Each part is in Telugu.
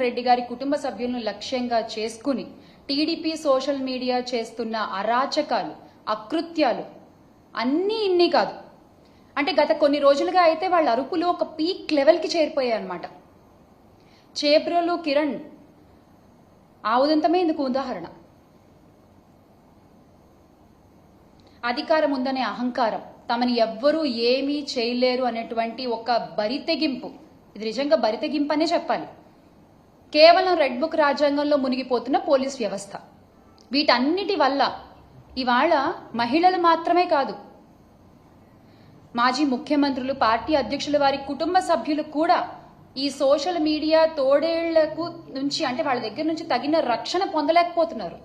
రెడ్డి గారి కుటుంబ సభ్యులను లక్ష్యంగా చేసుకుని టీడీపీ సోషల్ మీడియా చేస్తున్న అరాచకాలు, అకృత్యాలు అన్నీ ఇన్ని కాదు. అంటే గత కొన్ని రోజులుగా అయితే వాళ్ళ అరుపులు ఒక పీక్ లెవెల్కి చేరిపోయాయి అన్నమాట. చేబ్రోలు కిరణ్ ఆ ఉదంతమే ఇందుకు ఉదాహరణ. అధికారం ఉందనే అహంకారం, తమని ఎవ్వరూ ఏమీ చేయలేరు అనేటువంటి ఒక బరితెగింపు, ఇది నిజంగా బరితెగింపు అనే చెప్పాలి. కేవలం రెడ్ బుక్ రాజ్యాంగంలో మునిగిపోతున్న పోలీస్ వ్యవస్థ, వీటన్నిటి వల్ల ఇవాళ మహిళలు మాత్రమే కాదు, మాజీ ముఖ్యమంత్రులు, పార్టీ అధ్యక్షుల వారి కుటుంబ సభ్యులు కూడా ఈ సోషల్ మీడియా తోడేళ్లకు నుంచి, అంటే వాళ్ళ దగ్గర నుంచి తగిన రక్షణ పొందలేకపోతున్నారు.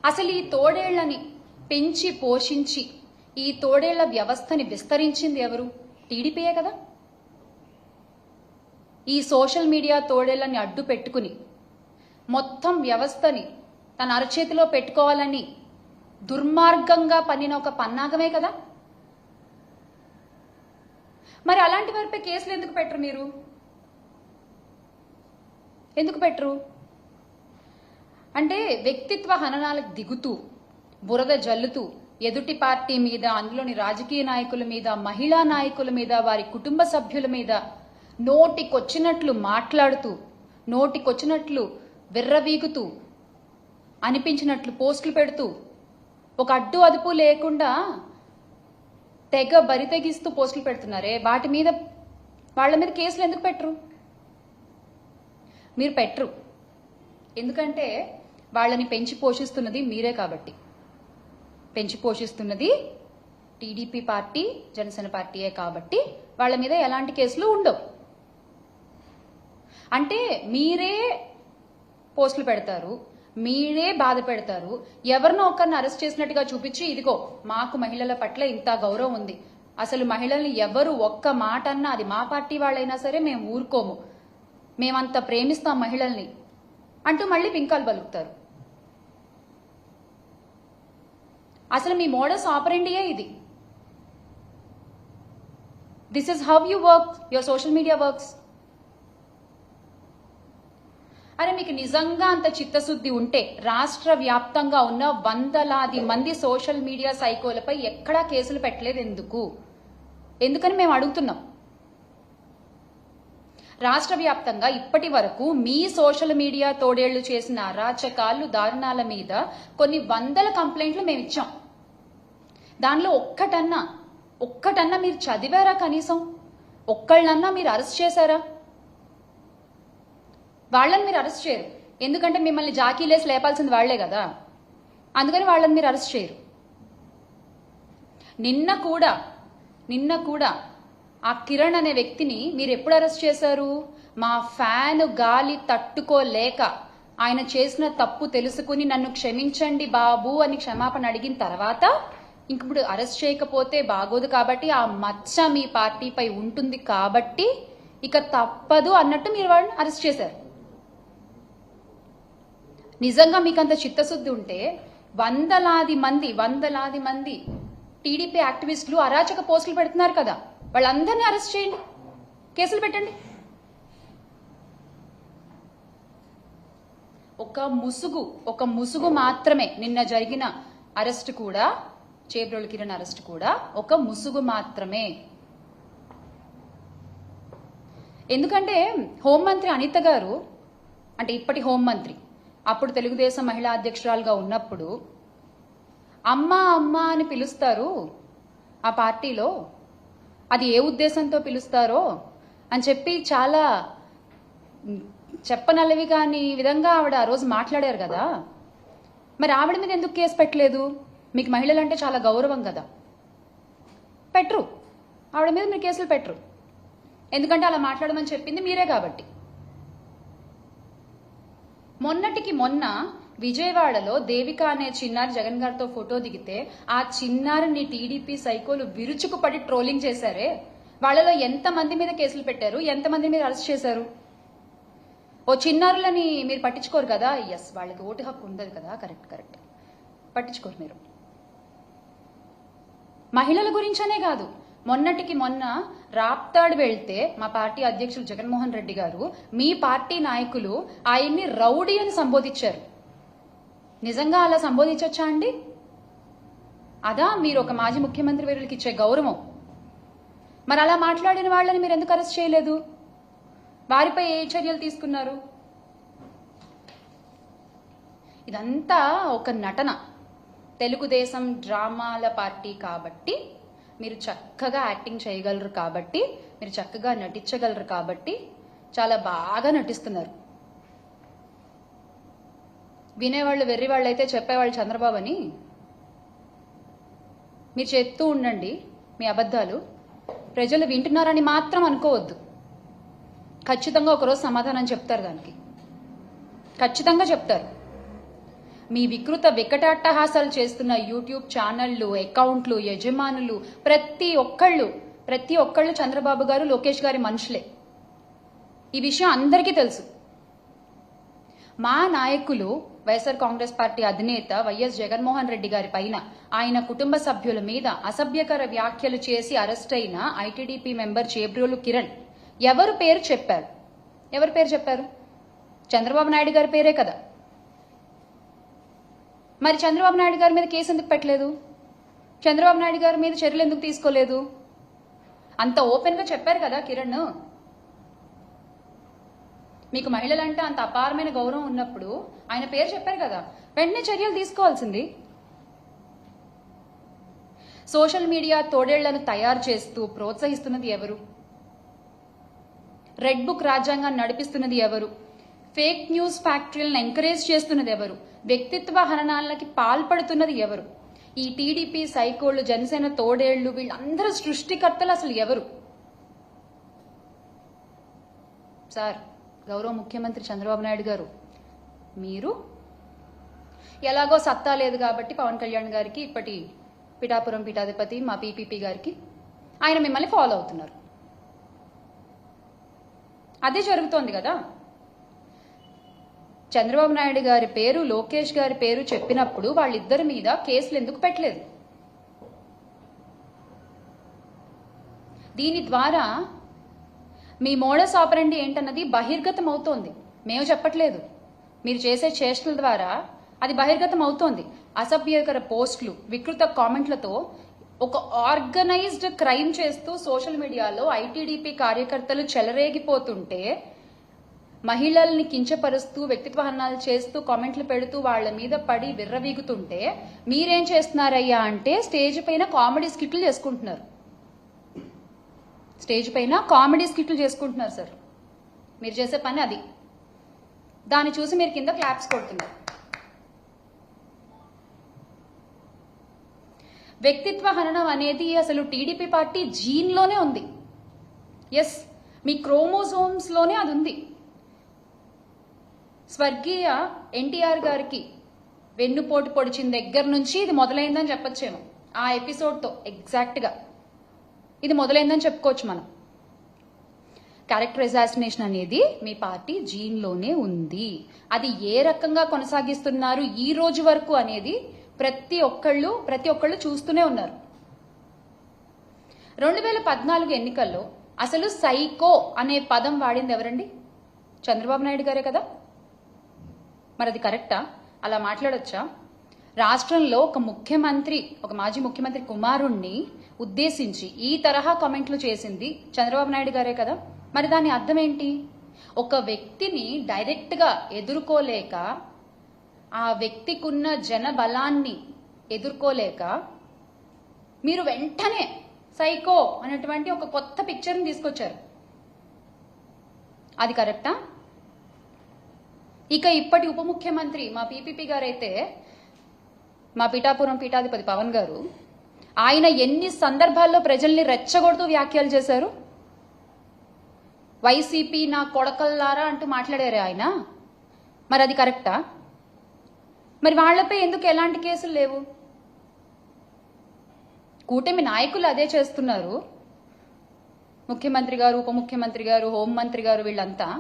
అసలు ఈ తోడేళ్లని పెంచి పోషించి ఈ తోడేళ్ల వ్యవస్థని విస్తరించింది ఎవరు? టీడీపీయే కదా. ఈ సోషల్ మీడియా తోడేళ్లని అడ్డు పెట్టుకుని మొత్తం వ్యవస్థని తన అరచేతిలో పెట్టుకోవాలని దుర్మార్గంగా పన్నిన ఒక పన్నాగమే కదా. మరి అలాంటి వారిపై కేసులు ఎందుకు పెట్టరు? మీరు ఎందుకు పెట్టరు? అంటే వ్యక్తిత్వ హననాలకు దిగుతూ, బురద జల్లుతూ, ఎదుటి పార్టీ మీద, అందులోని రాజకీయ నాయకుల మీద, మహిళా నాయకుల మీద, వారి కుటుంబ సభ్యుల మీద నోటికొచ్చినట్లు మాట్లాడుతూ, నోటికొచ్చినట్లు విర్రవీగుతూ, అనిపించినట్లు పోస్టులు పెడుతూ, ఒక అడ్డు అదుపు లేకుండా తెగ బరితెగిస్తూ పోస్టులు పెడుతున్నారే, వాళ్ళ మీద కేసులు ఎందుకు పెట్టరు? మీరు పెట్టరు. ఎందుకంటే వాళ్ళని పెంచి పోషిస్తున్నది మీరే కాబట్టి. పెంచి పోషిస్తున్నది టీడీపీ పార్టీ, జనసేన పార్టీయే కాబట్టి వాళ్ళ మీద ఎలాంటి కేసులు ఉండవు. అంటే మీరే పోస్టులు పెడతారు, మీరే బాధ పెడతారు, ఎవరినో ఒకరిని అరెస్ట్ చేసినట్టుగా చూపించి, ఇదిగో మాకు మహిళల పట్ల ఇంత గౌరవం ఉంది, అసలు మహిళల్ని ఎవరు ఒక్క మాట అన్నా, అది మా పార్టీ వాళ్ళైనా సరే మేము ఊరుకోము, మేమంత ప్రేమిస్తాం మహిళల్ని అంటూ మళ్ళీ పింకాలు పలుకుతారు. అసలు మీ మోడస్ ఆపరెండియే ఇది. This is how you work, your social media works. అరే మీకు నిజంగా అంత చిత్తశుద్ధి ఉంటే రాష్ట్ర వ్యాప్తంగా ఉన్న వందలాది మంది సోషల్ మీడియా సైకోలపై ఎక్కడా కేసులు పెట్టలేదు ఎందుకు? ఎందుకని మేము అడుగుతున్నాం. రాష్ట్ర వ్యాప్తంగా ఇప్పటి వరకు మీ సోషల్ మీడియా తోడేళ్లు చేసిన అరాచకాలు, దారుణాల మీద కొన్ని వందల కంప్లైంట్లు మేము ఇచ్చాం. దానిలో ఒక్కటన్నా మీరు చదివారా? కనీసం ఒక్కళ్ళన్నా మీరు అరెస్ట్ చేశారా? వాళ్ళని మీరు అరెస్ట్ చేయరు, ఎందుకంటే మిమ్మల్ని జాకీలేసి లేపాల్సింది వాళ్లే కదా, అందుకని వాళ్ళని మీరు అరెస్ట్ చేయరు. నిన్న కూడా ఆ కిరణ్ అనే వ్యక్తిని మీరు ఎప్పుడు అరెస్ట్ చేశారు? మా ఫ్యాన్ గాలి తట్టుకోలేక ఆయన చేసిన తప్పు తెలుసుకుని నన్ను క్షమించండి బాబు అని క్షమాపణ అడిగిన తర్వాత, ఇంకప్పుడు అరెస్ట్ చేయకపోతే బాగోదు కాబట్టి, ఆ మచ్చ మీ పార్టీపై ఉంటుంది కాబట్టి ఇక తప్పదు అన్నట్టు మీరు వాళ్ళని అరెస్ట్ చేశారు. నిజంగా మీకు అంత చిత్తశుద్ధి ఉంటే వందలాది మంది టీడీపీ యాక్టివిస్టులు అరాచక పోస్టులు పెడుతున్నారు కదా, వాళ్ళందరినీ అరెస్ట్ చేయండి, కేసులు పెట్టండి. ఒక ముసుగు మాత్రమే నిన్న జరిగిన అరెస్ట్ కూడా, చేబ్రోలు కిరణ్ అరెస్ట్ కూడా ఒక ముసుగు మాత్రమే. ఎందుకంటే హోంమంత్రి అనిత గారు, అంటే ఇప్పటి హోంమంత్రి, అప్పుడు తెలుగుదేశం మహిళా అధ్యక్షురాలుగా ఉన్నప్పుడు అమ్మా అమ్మా అని పిలుస్తారు ఆ పార్టీలో, అది ఏ ఉద్దేశంతో పిలుస్తారో అని చెప్పి చాలా చెప్పనలవి కాని విధంగా ఆవిడ ఆ రోజు మాట్లాడారు కదా. మరి ఆవిడ మీద ఎందుకు కేసు పెట్టలేదు? మీకు మహిళలంటే చాలా గౌరవం కదా, పెట్టరు. ఆవిడ మీద మీరు కేసులు పెట్టరు, ఎందుకంటే అలా మాట్లాడమని చెప్పింది మీరే కాబట్టి. మొన్నటికి మొన్న విజయవాడలో దేవిక అనే చిన్నారి జగన్ గారితో ఫోటో దిగితే ఆ చిన్నారిని టీడీపీ సైకోలు విరుచుకుపడి ట్రోలింగ్ చేశారే, వాళ్ళలో ఎంతమంది మీద కేసులు పెట్టారు, ఎంతమంది మీద అరెస్ట్ చేశారు? ఓ చిన్నారులని మీరు పట్టించుకోరు కదా. ఎస్, వాళ్ళకి ఓటు హక్కు ఉండదు కదా, కరెక్ట్, పట్టించుకోరు మీరు. మహిళల గురించనే కాదు, మొన్నటికి మొన్న రాప్తాడు వెళ్తే మా పార్టీ అధ్యక్షులు జగన్మోహన్ రెడ్డి గారు మీ పార్టీ నాయకులు ఆయన్ని రౌడీ అని సంబోధించారు. నిజంగా అలా సంబోధించొచ్చా అండి? అదా మీరు ఒక మాజీ ముఖ్యమంత్రి వీరులకి ఇచ్చే గౌరవం? మరి అలా మాట్లాడిన వాళ్ళని మీరు ఎందుకు అరెస్ట్ చేయలేదు? వారిపై ఏ చర్యలు తీసుకున్నారు? ఇదంతా ఒక నటన. తెలుగుదేశం డ్రామాల పార్టీ కాబట్టి మీరు చక్కగా యాక్టింగ్ చేయగలరు, కాబట్టి మీరు చక్కగా నటించగలరు, కాబట్టి చాలా బాగా నటిస్తున్నారు. వినేవాళ్ళు వెర్రివాళ్ళు అయితే చెప్పేవాళ్ళు చంద్రబాబు అని. మీరు చెప్తూ ఉండండి మీ అబద్ధాలు. ప్రజలు వింటున్నారని మాత్రం అనుకోవద్దు. ఖచ్చితంగా ఒకరోజు సమాధానం చెప్తారు, దానికి ఖచ్చితంగా చెప్తారు. మీ వికృత వికటాట్టహాసాలు చేస్తున్న యూట్యూబ్ ఛానళ్లు, అకౌంట్లు, యజమానులు ప్రతి ఒక్కళ్ళు చంద్రబాబు గారు, లోకేష్ గారి మనుషులే. ఈ విషయం అందరికీ తెలుసు. మా నాయకులు వైఎస్ఆర్ కాంగ్రెస్ పార్టీ అధినేత వైఎస్ జగన్మోహన్ రెడ్డి గారి పైన, ఆయన కుటుంబ సభ్యుల మీద అసభ్యకర వ్యాఖ్యలు చేసి అరెస్ట్ అయిన ఐటీడీపీ మెంబర్ చేబ్రోలు కిరణ్ ఎవరు పేరు చెప్పారు? ఎవరు పేరు చెప్పారు? చంద్రబాబు నాయుడు గారి పేరే కదా. మరి చంద్రబాబు నాయుడు గారి మీద కేసు ఎందుకు పెట్టలేదు? చంద్రబాబు నాయుడు గారి మీద చర్యలు ఎందుకు తీసుకోలేదు? అంత ఓపెన్ గా చెప్పారు కదా కిరణ్. మీకు మహిళలంటే అంత అపారమైన గౌరవం ఉన్నప్పుడు ఆయన పేరు చెప్పారు కదా, వెంటనే చర్యలు తీసుకోవాల్సింది. సోషల్ మీడియా తోడేళ్లను తయారు చేస్తూ ప్రోత్సహిస్తున్నది ఎవరు? రెడ్ బుక్ రాజ్యాంగాన్ని నడిపిస్తున్నది ఎవరు? ఫేక్ న్యూస్ ఫ్యాక్టరీలను ఎంకరేజ్ చేస్తున్నది ఎవరు? వ్యక్తిత్వ హననాలకి పాల్పడుతున్నది ఎవరు? ఈ టీడీపీ సైకోళ్లు, జనసేన తోడేళ్లు, వీళ్ళందరూ సృష్టికర్తలు అసలు ఎవరు? సార్, గౌరవ ముఖ్యమంత్రి చంద్రబాబు నాయుడు గారు, మీరు ఎలాగో సత్తా లేదు కాబట్టి పవన్ కళ్యాణ్ గారికి, ఇప్పటి పిఠాపురం పీఠాధిపతి మా పీపీపీ గారికి, ఆయన మిమ్మల్ని ఫాలో అవుతున్నారు. అదే జరుగుతోంది కదా. చంద్రబాబు నాయుడు గారి పేరు, లోకేష్ గారి పేరు చెప్పినప్పుడు వాళ్ళిద్దరి మీద కేసులు ఎందుకు పెట్టలేదు? దీని ద్వారా మీ మోడస్ ఆపరండి ఏంటన్నది బహిర్గతం అవుతోంది. మేము చెప్పట్లేదు, మీరు చేసే చేష్టల ద్వారా అది బహిర్గతం అవుతోంది. అసభ్యకర పోస్టులు, వికృత కామెంట్లతో ఒక ఆర్గనైజ్డ్ క్రైమ్ చేస్తూ సోషల్ మీడియాలో ఐటీడీపీ కార్యకర్తలు చెలరేగిపోతుంటే, మహిళల్ని కించపరుస్తూ వ్యక్తిత్వ హననాలు చేస్తూ కామెంట్లు పెడుతూ వాళ్ళ మీద పడి విర్రవీగుతుంటే మీరేం చేస్తున్నారయ్యా అంటే స్టేజ్ పైన కామెడీ స్కిట్లు చేసుకుంటున్నారు. స్టేజ్ పైన కామెడీ స్కిట్లు చేసుకుంటున్నారు సార్. మీరు చేసే పని అది. దాన్ని చూసి మీరు కింద క్లాప్స్ కొడుతున్నారు. వ్యక్తిత్వ హననం అనేది అసలు టీడీపీ పార్టీ జీన్లోనే ఉంది. ఎస్, మీ క్రోమోజోమ్స్ లోనే అది ఉంది. స్వర్గీయ ఎన్టీఆర్ గారికి వెన్నుపోటు పొడిచిన దగ్గర నుంచి ఇది మొదలైందని చెప్పొచ్చేమో. ఆ ఎపిసోడ్తో ఎగ్జాక్ట్గా ఇది మొదలైందని చెప్పుకోవచ్చు మనం. క్యారెక్టర్ అసాసినేషన్ అనేది మీ పార్టీ జీన్లోనే ఉంది. అది ఏ రకంగా కొనసాగిస్తున్నారు ఈ రోజు వరకు అనేది ప్రతి ఒక్కళ్ళు చూస్తూనే ఉన్నారు. 2014 ఎన్నికల్లో అసలు సైకో అనే పదం వాడింది ఎవరండి? చంద్రబాబు నాయుడు గారే కదా. మరి అది కరెక్టా? అలా మాట్లాడొచ్చా? రాష్ట్రంలో ఒక మాజీ ముఖ్యమంత్రి కుమారుణ్ణి ఉద్దేశించి ఈ తరహా కామెంట్లు చేసింది చంద్రబాబు నాయుడు గారే కదా. మరి దాని అర్థం ఏంటి? ఒక వ్యక్తిని డైరెక్ట్ గా ఎదుర్కోలేక, ఆ వ్యక్తికున్న జన బలాన్ని ఎదుర్కోలేక మీరు వెంటనే సైకో అనేటువంటి ఒక కొత్త పిక్చర్ని తీసుకొచ్చారు. అది కరెక్టా? ఇక ఇప్పటి ఉప ముఖ్యమంత్రి మా పీపీపీ గారైతే, మా పిఠాపురం పీఠాధిపతి పవన్ గారు, ఆయన ఎన్ని సందర్భాల్లో ప్రజల్ని రెచ్చగొడుతూ వ్యాఖ్యలు చేశారు. వైసీపీ నా కొడకల్లారా అంటూ మాట్లాడారే ఆయన. మరి అది కరెక్టా? మరి వాళ్లపై ఎందుకు ఎలాంటి కేసులు లేవు? కూటమి నాయకులు అదే చేస్తున్నారు. ముఖ్యమంత్రి గారు, ఉప ముఖ్యమంత్రి గారు, హోంమంత్రి గారు, వీళ్ళంతా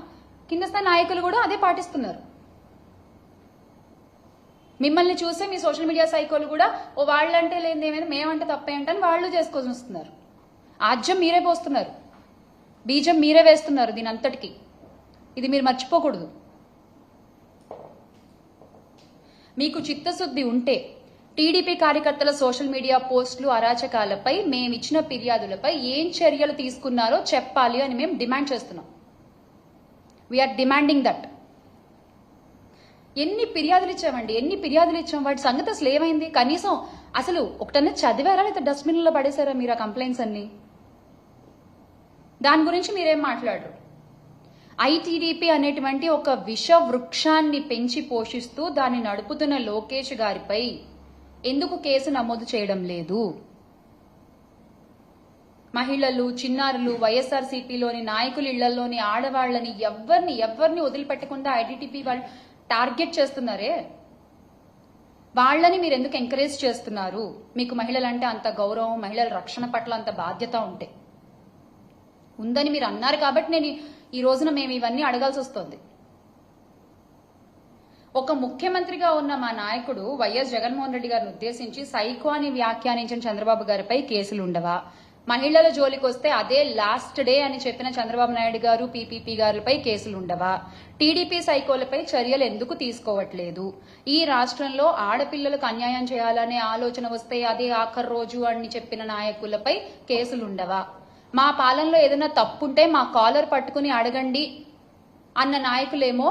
కింద స్థాయి నాయకులు కూడా అదే పాటిస్తున్నారు. మిమ్మల్ని చూసే మీ సోషల్ మీడియా సైకోలు కూడా ఓ వాళ్ళంటే లేనిదేమైనా మేమంటే తప్పేంటని వాళ్ళు చేసుకొని వస్తున్నారు. ఆజ్యం మీరే పోస్తున్నారు, బీజం మీరే వేస్తున్నారు దీని అంతటికి. ఇది మీరు మర్చిపోకూడదు. మీకు చిత్తశుద్ధి ఉంటే టీడీపీ కార్యకర్తల సోషల్ మీడియా పోస్టులు, అరాచకాలపై మేమిచ్చిన ఫిర్యాదులపై ఏం చర్యలు తీసుకున్నారో చెప్పాలి అని మేము డిమాండ్ చేస్తున్నాం. We're demanding that. ఎన్ని ఫిర్యాదులు ఇచ్చామండి, ఎన్ని ఫిర్యాదులు ఇచ్చాం, వాటి సంగతి అసలు ఏమైంది? కనీసం అసలు ఒకటన్నా చదివారా లేదా డస్ట్బిన్లో పడేశారా మీరు ఆ కంప్లైంట్స్ అన్ని? దాని గురించి మీరేం మాట్లాడరు. ఐటీడీపీ అనేటువంటి ఒక విష వృక్షాన్ని పెంచి పోషిస్తూ దాన్ని నడుపుతున్న లోకేష్ గారిపై ఎందుకు కేసు నమోదు చేయడం లేదు? మహిళలు, చిన్నారులు, వైఎస్ఆర్సీపీలోని నాయకుల ఇళ్లలోని ఆడవాళ్లని ఎవరిని వదిలిపెట్టకుండా ఐటీడీపీ వాళ్ళు టార్గెట్ చేస్తున్నారే, వాళ్ళని మీరు ఎందుకు ఎంకరేజ్ చేస్తున్నారు? మీకు మహిళలంటే అంత గౌరవం, మహిళల రక్షణ పట్ల అంత బాధ్యత ఉందని మీరు అన్నారు కాబట్టి నేను ఈ రోజున మేము ఇవన్నీ అడగాల్సి వస్తుంది. ఒక ముఖ్యమంత్రిగా ఉన్న మా నాయకుడు వైఎస్ జగన్మోహన్ రెడ్డి గారిని ఉద్దేశించి సైకో అని వ్యాఖ్యానించిన చంద్రబాబు గారిపై కేసులు ఉండవా? మహిళల జోలికి వస్తే అదే లాస్ట్ డే అని చెప్పిన చంద్రబాబు నాయుడు గారు, పీపీపీ గారిపై కేసులు ఉండవా? టీడీపీ సైకోలపై చర్యలు ఎందుకు తీసుకోవట్లేదు? ఈ రాష్ట్రంలో ఆడపిల్లలకు అన్యాయం చేయాలనే ఆలోచన వస్తే అదే ఆఖరి రోజు అని చెప్పిన నాయకులపై కేసులుండవా? మా పాలనలో ఏదైనా తప్పుంటే మా కాలర్ పట్టుకుని అడగండి అన్న నాయకులేమో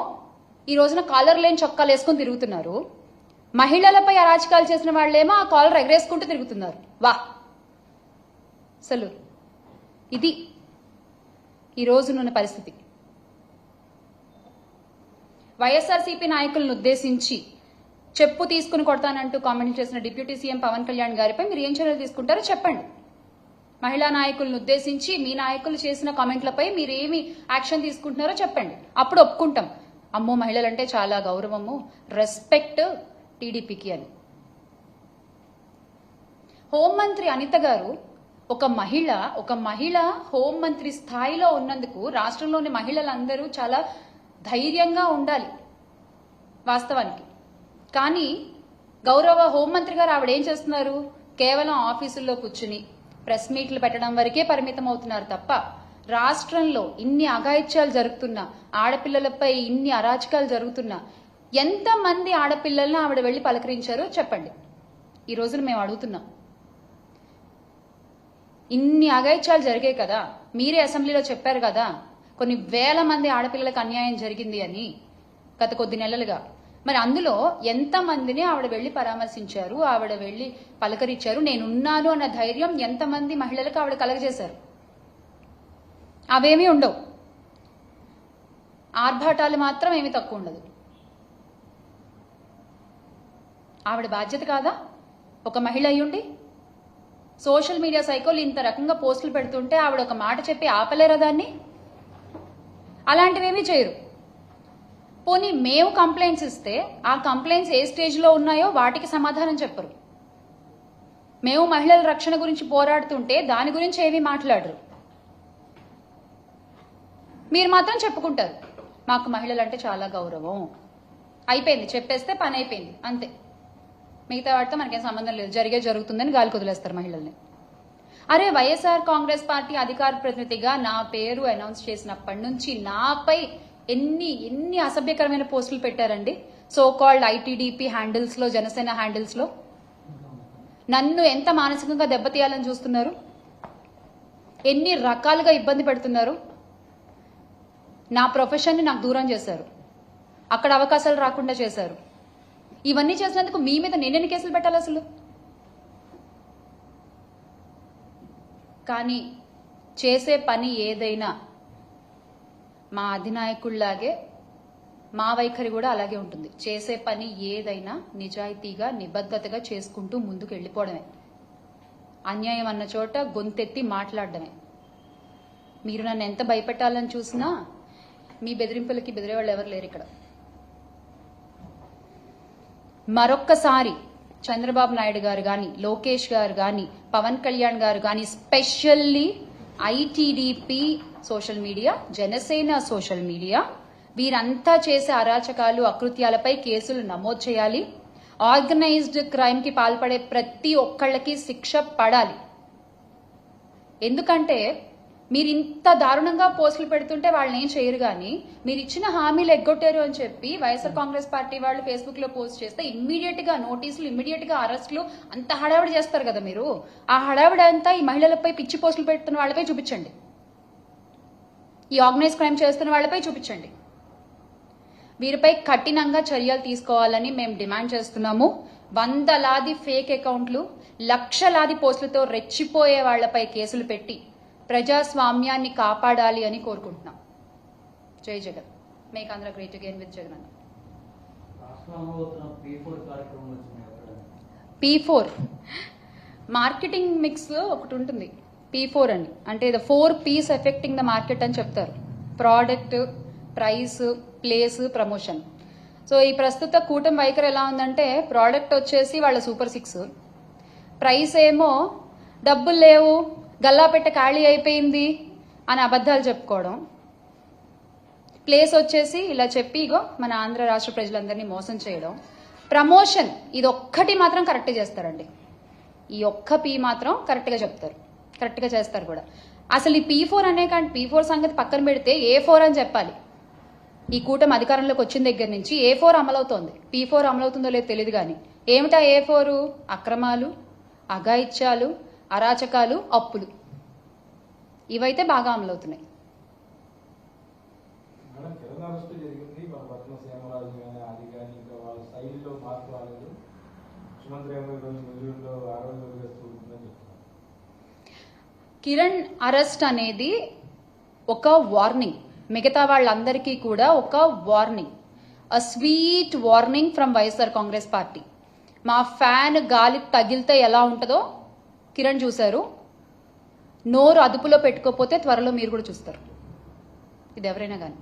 ఈ రోజున కాలర్ లేని చొక్కాలు వేసుకుని తిరుగుతున్నారు. మహిళలపై అరాచకాలు చేసిన వాళ్ళేమో ఆ కాలర్ ఎగరేసుకుంటూ తిరుగుతున్నారు. వా, అసలు ఇది ఈ రోజునున్న పరిస్థితి. వైఎస్ఆర్సీపీ నాయకులను ఉద్దేశించి చెప్పు తీసుకుని కొడతానంటూ కామెంట్ చేసిన డిప్యూటీ సీఎం పవన్ కళ్యాణ్ గారిపై మీరు ఏం చర్యలు తీసుకుంటారో చెప్పండి. మహిళా నాయకులను ఉద్దేశించి మీ నాయకులు చేసిన కామెంట్లపై మీరు ఏమి యాక్షన్ తీసుకుంటున్నారో చెప్పండి. అప్పుడు ఒప్పుకుంటాం, అమ్మో మహిళలంటే చాలా గౌరవము, రెస్పెక్ట్ టీడీపీకి అని. హోంమంత్రి అనిత గారు ఒక మహిళ హోంమంత్రి స్థాయిలో ఉన్నందుకు రాష్ట్రంలోని మహిళలందరూ చాలా ధైర్యంగా ఉండాలి వాస్తవానికి. కానీ గౌరవ హోంమంత్రి గారు ఆవిడ ఏం చేస్తున్నారు? కేవలం ఆఫీసుల్లో కూర్చుని ప్రెస్ మీట్లు పెట్టడం వరకే పరిమితం అవుతున్నారు తప్ప రాష్ట్రంలో ఇన్ని అఘాయిత్యాలు జరుగుతున్నా, ఆడపిల్లలపై ఇన్ని అరాచకాలు జరుగుతున్నా ఎంతమంది ఆడపిల్లలను ఆవిడ వెళ్లి పలకరించారో చెప్పండి. ఈ రోజున మేము అడుగుతున్నాం. ఇన్ని అఘాయిత్యాలు జరిగాయి కదా, మీరే అసెంబ్లీలో చెప్పారు కదా కొన్ని వేల మంది ఆడపిల్లలకు అన్యాయం జరిగింది అని గత కొద్ది నెలలుగా. మరి అందులో ఎంతమందిని ఆవిడ వెళ్లి పరామర్శించారు, ఆవిడ వెళ్లి పలకరించారు, నేనున్నాను అన్న ధైర్యం ఎంతమంది మహిళలకు ఆవిడ కలగజేశారు? అవేమీ ఉండవు. ఆర్భాటాలు మాత్రం ఏమీ తక్కువ ఉండదు. ఆవిడ బాధ్యత కాదా ఒక మహిళ అయ్యుండి? సోషల్ మీడియా సైకోలు ఇంత రకంగా పోస్టులు పెడుతుంటే ఆవిడ ఒక మాట చెప్పి ఆపలేరా దాన్ని? అలాంటివేమీ చేయరు. పోనీ మేము కంప్లైంట్స్ ఇస్తే ఆ కంప్లైంట్స్ ఏ స్టేజ్లో ఉన్నాయో వాటికి సమాధానం చెప్పరు. మేము మహిళల రక్షణ గురించి పోరాడుతుంటే దాని గురించి ఏమీ మాట్లాడరు. మీరు మాత్రం చెప్పుకుంటారు మాకు మహిళలంటే చాలా గౌరవం, అయిపోయింది, చెప్పేస్తే పని అయిపోయింది అంతే, మిగతా వాటితో మనకేం సంబంధం లేదు, జరుగుతుందని గాలికి వదిలేస్తారు మహిళల్ని. అరే వైఎస్ఆర్ కాంగ్రెస్ పార్టీ అధికార ప్రతినిధిగా నా పేరు అనౌన్స్ చేసినప్పటి నుంచి నాపై ఎన్ని అసభ్యకరమైన పోస్టులు పెట్టారండి సో కాల్డ్ ఐటీడీపీ హ్యాండిల్స్ లో, జనసేన హ్యాండిల్స్ లో. నన్ను ఎంత మానసికంగా దెబ్బతీయాలని చూస్తున్నారు, ఎన్ని రకాలుగా ఇబ్బంది పెడుతున్నారు. నా ప్రొఫెషన్ని నాకు దూరం చేశారు, అక్కడ అవకాశాలు రాకుండా చేశారు. ఇవన్నీ చేసినందుకు మీ మీద నేనెన్ని కేసులు పెట్టాలి అసలు? కానీ చేసే పని ఏదైనా మా అధినాయకుల్లాగే మా వైఖరి కూడా అలాగే ఉంటుంది. చేసే పని ఏదైనా నిజాయితీగా, నిబద్ధతగా చేసుకుంటూ ముందుకు వెళ్ళిపోవడమే. అన్యాయం అన్న చోట గొంతెత్తి మాట్లాడడమే. మీరు నన్ను ఎంత భయపెట్టాలని చూసినా మీ బెదిరింపులకి బెదిరేవాళ్ళు ఎవరు లేరు ఇక్కడ. మరొక్కసారి చంద్రబాబు నాయుడు గారు కానీ, లోకేష్ గారు కానీ, పవన్ కళ్యాణ్ గారు కానీ, specially ITDP social media, Janasena social media, వీరంతా చేసే అరాచకాలు, అకృత్యాలపై కేసులు నమోదు చేయాలి. ఆర్గనైజ్డ్ క్రైమ్ కి పాల్పడే ప్రతి ఒక్కళ్ళకి శిక్ష పడాలి. ఎందుకంటే మీరు ఇంత దారుణంగా పోస్టులు పెడుతుంటే వాళ్ళని ఏం చేయరు కానీ మీరు ఇచ్చిన హామీలు ఎగ్గొట్టారు అని చెప్పి వైఎస్ఆర్ కాంగ్రెస్ పార్టీ వాళ్ళు ఫేస్బుక్ లో పోస్ట్ చేస్తే ఇమ్మీడియట్ గా నోటీసులు, ఇమ్మీడియట్ గా అరెస్టులు, అంత హడావిడి చేస్తారు కదా మీరు. ఆ హడావిడి అంతా ఈ మహిళలపై పిచ్చి పోస్టులు పెడుతున్న వాళ్ళపై చూపించండి, ఈ ఆర్గనైజ్ క్రైమ్ చేస్తున్న వాళ్ళపై చూపించండి. వీరిపై కఠినంగా చర్యలు తీసుకోవాలని మేము డిమాండ్ చేస్తున్నాము. వందలాది ఫేక్ అకౌంట్లు, లక్షలాది పోస్టులతో రెచ్చిపోయే వాళ్లపై కేసులు పెట్టి ప్రజాస్వామ్యాన్ని కాపాడాలి అని కోరుకుంటున్నాం. జై Jagan. Make Andhra great again with Jagan అన్న. P4 మార్కెటింగ్ మిక్స్ ఒకటి ఉంటుంది, P4 అని. అంటే the 4 P's affecting the market అని చెప్తారు. Product, price, place, promotion. So ఈ ప్రస్తుత కూటమి వైఖరి ఎలా ఉందంటే, ప్రోడక్ట్ వచ్చేసి వాళ్ళ సూపర్ 6, ప్రైస్ ఏమో డబ్బులు లేవు, గల్లాపెట్ట ఖాళీ అయిపోయింది అని అబద్ధాలు చెప్పుకోవడం, ప్లేస్ వచ్చేసి ఇలా చెప్పి ఇగో మన ఆంధ్ర రాష్ట్ర ప్రజలందరినీ మోసం చేయడం, ప్రమోషన్ ఇది ఒక్కటి మాత్రం కరెక్ట్ చేస్తారండి. ఈ ఒక్క P మాత్రం కరెక్ట్గా చెప్తారు, కరెక్ట్గా చేస్తారు కూడా. అసలు ఈ P4 అనే కానీ P4 సంగతి పక్కన పెడితే A4 అని చెప్పాలి. ఈ కూటమి అధికారంలోకి వచ్చిన దగ్గర నుంచి A4 అమలవుతోంది. P4 అమలవుతుందో లేదో తెలియదు కానీ ఏమిటా A4? అక్రమాలు, అఘాయిత్యాలు, అరాచకాలు, అప్పులు, ఇవైతే బాగా అమలవుతున్నాయి. కిరణ్ అరెస్ట్ అనేది ఒక వార్నింగ్, మిగతా వాళ్ళందరికీ కూడా ఒక warning, a sweet warning from YSR Congress party. మా ఫ్యాన్ గాలి తగిలితే ఎలా ఉంటుందో కిరణ్ చూశారు. నోరు అదుపులో పెట్టుకోకపోతే త్వరలో మీరు కూడా చూస్తారు, ఇది ఎవరైనా కానీ.